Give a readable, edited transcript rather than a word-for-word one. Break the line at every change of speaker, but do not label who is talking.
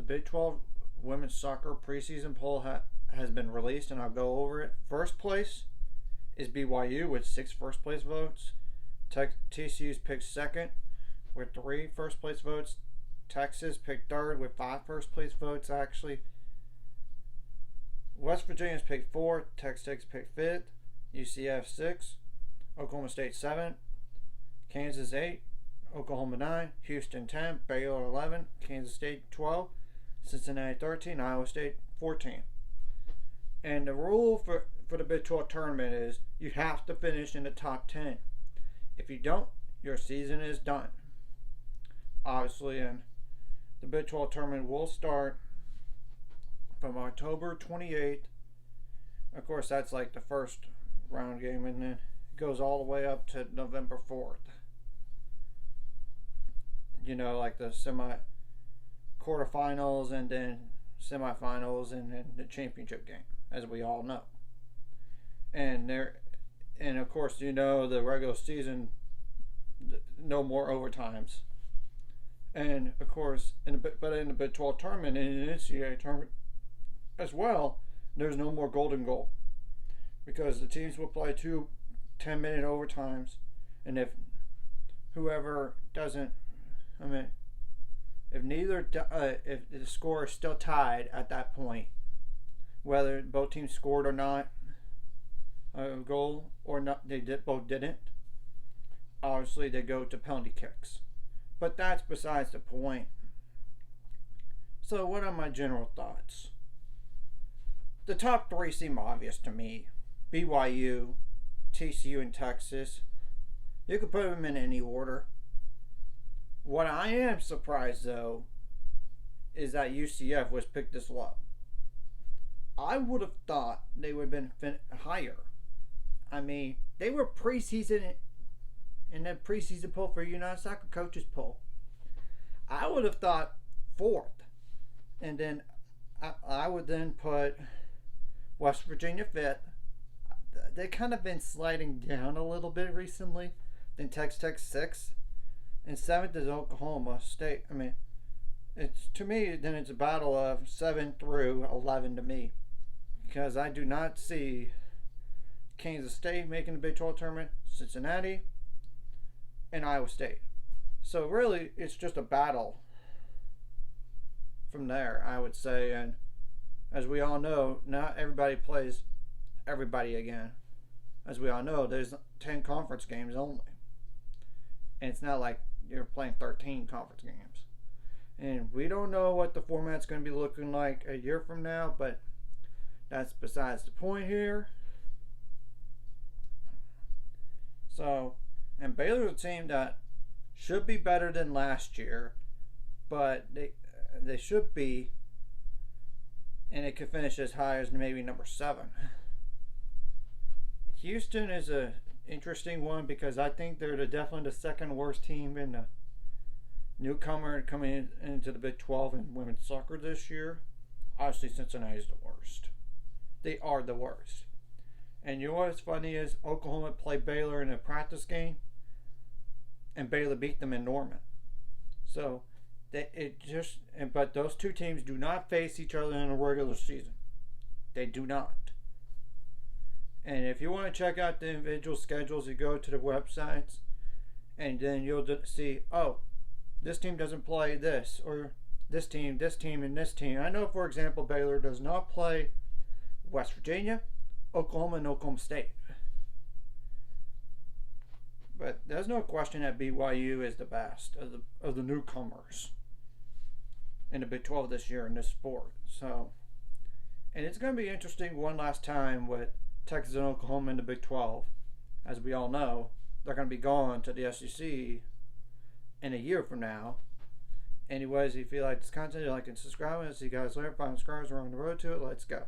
Big 12 women's soccer preseason poll has been released, and I'll go over it. First place is BYU with 6 first place votes. TCU's picked second with 3 first place votes. Texas picked third with 5 first place votes, actually. West Virginia's picked 4th. Texas picked 5th. UCF 6th. Oklahoma State 7th. Kansas 8th. Oklahoma 9th. Houston 10th. Baylor 11th. Kansas State 12th. Cincinnati 13th. Iowa State 14th. And the rule for the Big 12 tournament is you have to finish in the top 10. If you don't, your season is done. Obviously, and the Big 12 tournament will start from October 28th. Of course, that's like the first round game, and then it goes all the way up to November 4th. You know, like the quarterfinals and then semifinals and then the championship game, as we all know. And of course, you know, the regular season, no more overtimes. And of course, in the Big 12 tournament and in the NCAA tournament as well, there's no more golden goal, because the teams will play 2 10-minute overtimes, and if whoever doesn't, if the score is still tied at that point, whether both teams scored or not a goal or not, both didn't. Obviously, they go to penalty kicks. But that's besides the point. So what are my general thoughts? The top 3 seem obvious to me. BYU, TCU, and Texas. You could put them in any order. What I am surprised, though, is that UCF was picked this low. I would have thought they would have been higher. I mean, they were preseason in the preseason poll for United Soccer Coaches poll. I would have thought 4th, and then I would then put West Virginia 5th. They kind of been sliding down a little bit recently. Then Texas 6th, and 7th is Oklahoma State. I mean, it's, to me, then it's a battle of 7 through 11 to me, because I do not see Kansas State making the Big 12 tournament, Cincinnati, and Iowa State. So really, it's just a battle from there, I would say. And as we all know, not everybody plays everybody again. As we all know, there's 10 conference games only, and it's not like you're playing 13 conference games. And we don't know what the format's going to be looking like a year from now, but that's besides the point here. So, and Baylor's a team that should be better than last year, but they should be, and it could finish as high as maybe number 7. Houston is a interesting one, because I think they're definitely the second worst team in the newcomer coming into the Big 12 in women's soccer this year. Obviously, Cincinnati is the worst. They are the worst. And you know what's funny is Oklahoma played Baylor in a practice game, and Baylor beat them in Norman. So but those two teams do not face each other in a regular season. They do not. And if you want to check out the individual schedules, you go to the websites, and then you'll see, oh, this team doesn't play this, or this team, and this team. I know, for example, Baylor does not play West Virginia, Oklahoma, and Oklahoma State. But there's no question that BYU is the best of the newcomers in the Big 12 this year in this sport. So, and it's going to be interesting one last time with Texas and Oklahoma in the Big 12. As we all know, they're going to be gone to the SEC in a year from now. Anyways, if you like this content, like and subscribe, and see you guys later. 5 subscribers, we're on the road to it. Let's go.